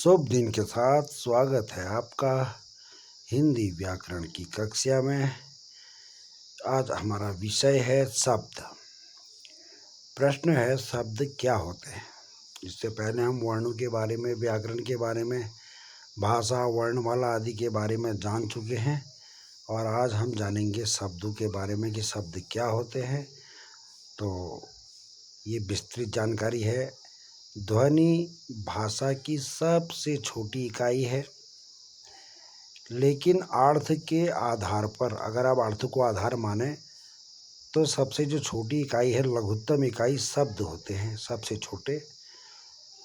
शुभ दिन के साथ स्वागत है आपका हिंदी व्याकरण की कक्षा में। आज हमारा विषय है शब्द। प्रश्न है, शब्द क्या होते हैं। इससे पहले हम वर्णों के बारे में, व्याकरण के बारे में, भाषा, वर्णमाला आदि के बारे में जान चुके हैं और आज हम जानेंगे शब्दों के बारे में कि शब्द क्या होते हैं। तो ये विस्तृत जानकारी है। ध्वनि भाषा की सबसे छोटी इकाई है, लेकिन अर्थ के आधार पर, अगर आप अर्थ को आधार माने तो सबसे जो छोटी इकाई है, लघुत्तम इकाई शब्द होते हैं, सबसे छोटे।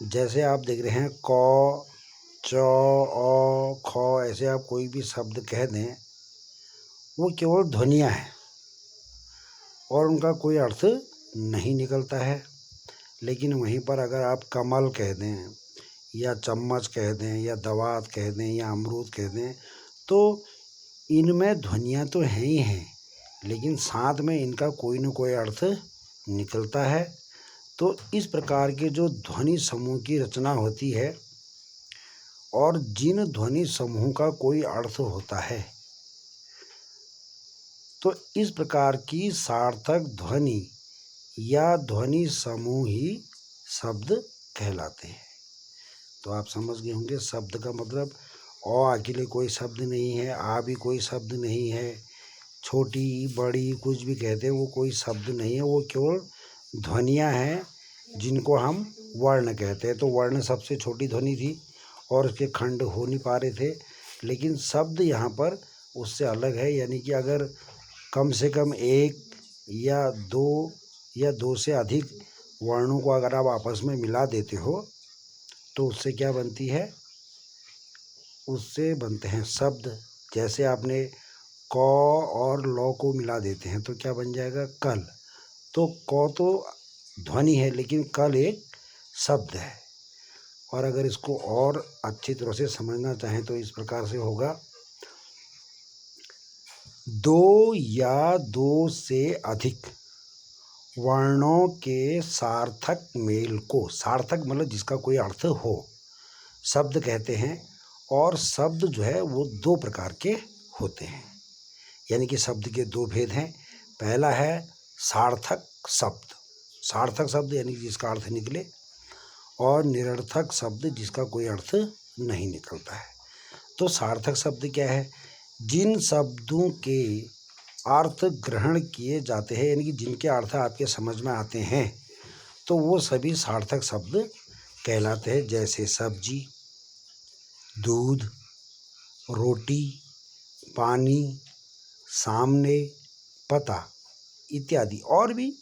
जैसे आप देख रहे हैं क, च, अ, ख, ऐसे आप कोई भी शब्द कह दें, वो केवल ध्वनियाँ हैं और उनका कोई अर्थ नहीं निकलता है। लेकिन वहीं पर अगर आप कमल कह दें या चम्मच कह दें या दवात कह दें या अमरूद कह दें, तो इनमें ध्वनियाँ तो हैं ही हैं, लेकिन साथ में इनका कोई न कोई अर्थ निकलता है। तो इस प्रकार के जो ध्वनि समूह की रचना होती है और जिन ध्वनि समूह का कोई अर्थ होता है, तो इस प्रकार की सार्थक ध्वनि या ध्वनि समूह ही शब्द कहलाते हैं। तो आप समझ गए होंगे शब्द का मतलब। अ के लिए कोई शब्द नहीं है, आ भी कोई शब्द नहीं है, छोटी बड़ी कुछ भी कहते हैं वो कोई शब्द नहीं है, वो केवल ध्वनियाँ हैं जिनको हम वर्ण कहते हैं। तो वर्ण सबसे छोटी ध्वनि थी और उसके खंड हो नहीं पा रहे थे, लेकिन शब्द यहाँ पर उससे अलग है। यानी कि अगर कम से कम एक या दो से अधिक वर्णों को अगर आप आपस में मिला देते हो तो उससे क्या बनती है, उससे बनते हैं शब्द। जैसे आपने क और ल को मिला देते हैं तो क्या बन जाएगा, कल। तो क तो ध्वनि है लेकिन कल एक शब्द है। और अगर इसको और अच्छी तरह से समझना चाहें तो इस प्रकार से होगा, दो या दो से अधिक वर्णों के सार्थक मेल को, सार्थक मतलब जिसका कोई अर्थ हो, शब्द कहते हैं। और शब्द जो है वो दो प्रकार के होते हैं, यानी कि शब्द के दो भेद हैं। पहला है सार्थक शब्द। सार्थक शब्द यानी कि जिसका अर्थ निकले, और निरर्थक शब्द जिसका कोई अर्थ नहीं निकलता है। तो सार्थक शब्द क्या है, जिन शब्दों के अर्थ ग्रहण किए जाते हैं, यानी कि जिनके अर्थ आपके समझ में आते हैं, तो वो सभी सार्थक शब्द कहलाते हैं। जैसे सब्जी, दूध, रोटी, पानी, सामने, पता इत्यादि। और भी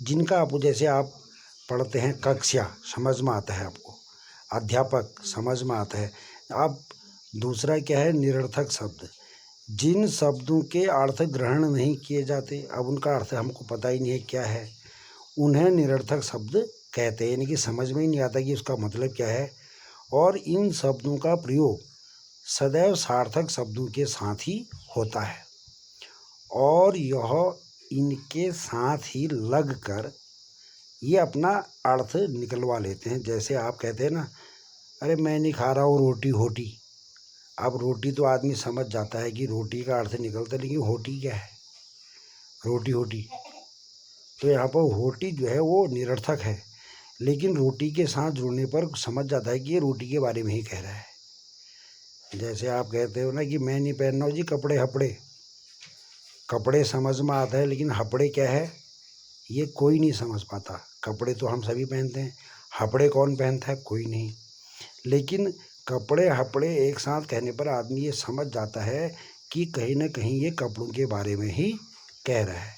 जिनका आपको, जैसे आप पढ़ते हैं कक्षा, समझ में आता है आपको, अध्यापक समझ में आता है। अब दूसरा क्या है, निरर्थक शब्द, जिन शब्दों के अर्थ ग्रहण नहीं किए जाते, अब उनका अर्थ हमको पता ही नहीं है क्या है, उन्हें निरर्थक शब्द कहते हैं। यानी कि समझ में ही नहीं आता कि उसका मतलब क्या है। और इन शब्दों का प्रयोग सदैव सार्थक शब्दों के साथ ही होता है और यह इनके साथ ही लगकर ये अपना अर्थ निकलवा लेते हैं। जैसे आप कहते हैं ना, अरे मैं नहीं खा रहा हूँ रोटी होटी। अब रोटी तो आदमी समझ जाता है कि रोटी का अर्थ निकलता है, लेकिन होटी क्या है, रोटी होटी। तो यहाँ पर होटी जो है वो निरर्थक है, लेकिन रोटी के साथ जुड़ने पर समझ जाता है कि ये रोटी के बारे में ही कह रहा है। जैसे आप कहते हो ना कि मैं नहीं पहन रहा हूँ जी कपड़े हपड़े। कपड़े समझ में आता है, लेकिन हपड़े क्या है ये कोई नहीं समझ पाता। कपड़े तो हम सभी पहनते हैं, हपड़े कौन पहनता है, कोई नहीं। लेकिन कपड़े हपड़े एक साथ कहने पर आदमी ये समझ जाता है कि कहीं ना कहीं ये कपड़ों के बारे में ही कह रहा है।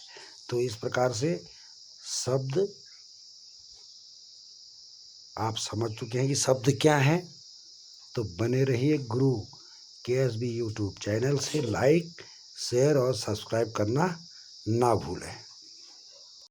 तो इस प्रकार से शब्द आप समझ चुके हैं कि शब्द क्या है। तो बने रहिए गुरु KSB यूट्यूब चैनल से। लाइक, शेयर और सब्सक्राइब करना ना भूलें।